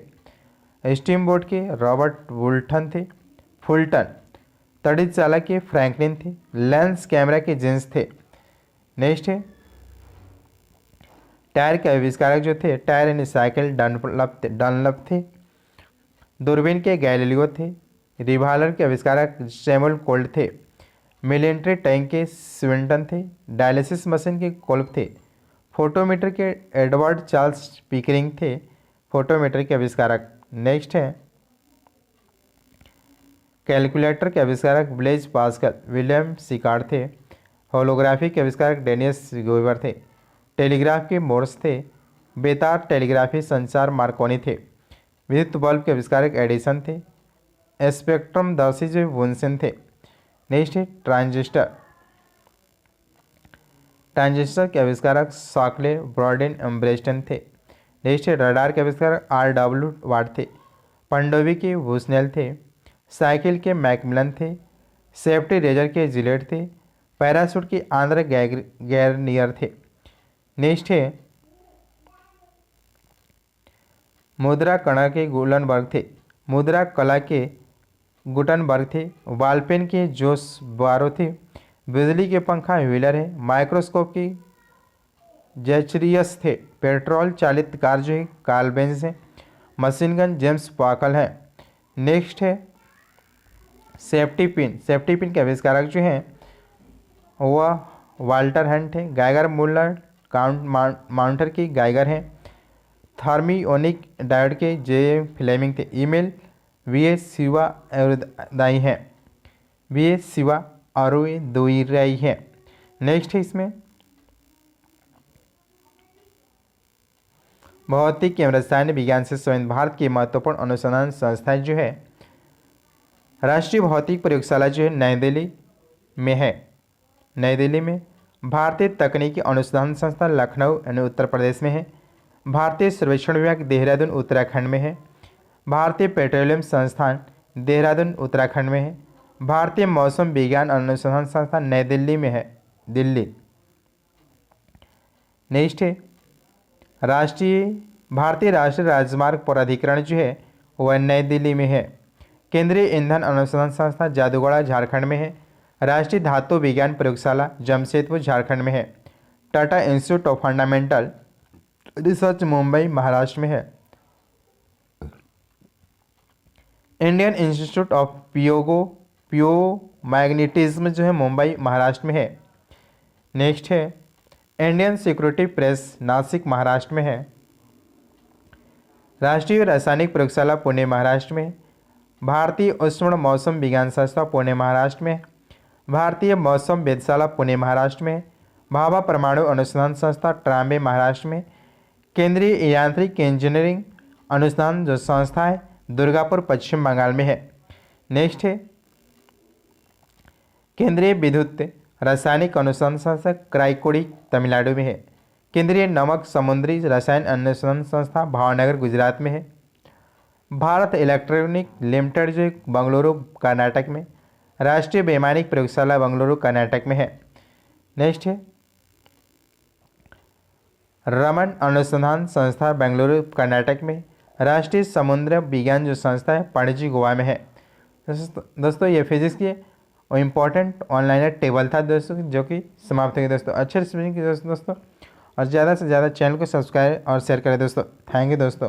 स्टीम बोट के रॉबर्ट फुलटन। तड़ित चालक के फ्रैंकलिन थे। लेंस कैमरा के जेंस थे। नेक्स्ट है टायर के आविष्कारक जो थे टायर एंड साइकिल डनलप थे। दूरबीन के गैलीलियो थे। रिवाल्वर के आविष्कारक सैमुअल कोल्ट थे। मिलिट्री टैंक के स्विंटन थे। डायलिसिस मशीन के कोल्फ थे। फोटोमीटर के एडवर्ड चार्ल्स पिकरिंग थे फोटोमीटर के आविष्कारक। नेक्स्ट है कैलकुलेटर के आविष्कारक ब्लेज पास्कल विलियम सिकार्ड थे। होलोग्राफी के आविष्कारक डेनियस गोइबर थे। टेलीग्राफ के मोर्स थे। बेतार टेलीग्राफी संचार मार्कोनी थे। विद्युत बल्ब के आविष्कारक एडिसन थे। स्पेक्ट्रम दर्शी जो वुनसेन थे। नेक्स्ट है ट्रांजिस्टर के आविष्कारक शॉकले ब्रॉडेन एम्ब्रेस्टन थे। नेक्स्ट है रडार के आविष्कारक RW वाट थे। पंडोवी के वुसनेल थे। साइकिल के मैकमिलन थे। सेफ्टी रेजर के जिलेट थे। पैराशूट के आंध्र गैरनियर थे। नेक्स्ट है मुद्रा कणा के गुलनबर्ग थे। मुद्रा कला के गुटनबर्ग थे। वालपेन के जोस बारो थे। बिजली के पंखा व्हीलर है। माइक्रोस्कोप की जैचरियस थे। पेट्रोल चालित कार जो है कार्लबेंज है। मशीन गन जेम्स पाकल है। नेक्स्ट है सेफ्टी पिन के आविष्कारक जो हैं वह वाल्टर हंट है। गाइगर मुल्लर माउंटर की गाइगर हैं। थर्मियोनिक डायोड के जे फ्लेमिंग थे। ईमेल VA शिवा अरुदाई हैं। VA शिवा अरुदाई हैं। नेक्स्ट है इसमें भौतिक एवं रसायन विज्ञान से संबंधित भारत की महत्वपूर्ण अनुसंधान संस्थाएं जो है राष्ट्रीय भौतिक प्रयोगशाला जो है नई दिल्ली में है। नई दिल्ली में भारतीय तकनीकी अनुसंधान संस्थान लखनऊ यानी उत्तर प्रदेश में है। भारतीय सर्वेक्षण विभाग देहरादून उत्तराखंड में है। भारतीय पेट्रोलियम संस्थान देहरादून उत्तराखंड में है। भारतीय मौसम विज्ञान अनुसंधान संस्थान नई दिल्ली में है, दिल्ली। नेक्स्ट है भारतीय राष्ट्रीय राजमार्ग प्राधिकरण जो है वह नई दिल्ली में है। केंद्रीय ईंधन अनुसंधान संस्थान जादूगढ़ा झारखंड में है। राष्ट्रीय धातु विज्ञान प्रयोगशाला जमशेदपुर झारखंड में है। Tata institute of fundamental research Mumbai Maharashtra में है। इंडियन इंस्टीट्यूट ऑफ पियोमैग्नेटिज्म जो है मुंबई महाराष्ट्र में है। नेक्स्ट है Indian security press Nashik Maharashtra में है। राष्ट्रीय रासायनिक प्रयोगशाला पुणे महाराष्ट्र में। भारतीय उष्ण मौसम विज्ञान संस्था पुणे महाराष्ट्र में। भारतीय मौसम वेधशाला पुणे महाराष्ट्र में। भाभा परमाणु अनुसंधान संस्था ट्राम्बे महाराष्ट्र में। केंद्रीय यांत्रिक इंजीनियरिंग अनुसंधान जो संस्था है दुर्गापुर पश्चिम बंगाल में है। नेक्स्ट है केंद्रीय विद्युत रासायनिक अनुसंधान संस्था क्राइकोडी तमिलनाडु में है। केंद्रीय नमक समुद्री रसायन अनुसंधान संस्था भावनगर गुजरात में है। भारत इलेक्ट्रॉनिक लिमिटेड जो बंगलुरु कर्नाटक में। राष्ट्रीय वैमानिक प्रयोगशाला बंगलुरु कर्नाटक में है। नेक्स्ट है रमन अनुसंधान संस्था बेंगलुरु कर्नाटक में। राष्ट्रीय समुद्र विज्ञान जो संस्था है पणजी गोवा में है। दोस्तों ये फिजिक्स की इम्पॉर्टेंट ऑनलाइन टेबल था दोस्तों जो कि समाप्त हो गया दोस्तों। अच्छे से दोस्तों और ज़्यादा से ज़्यादा चैनल को सब्सक्राइब और शेयर करें दोस्तों। थैंक यू दोस्तों।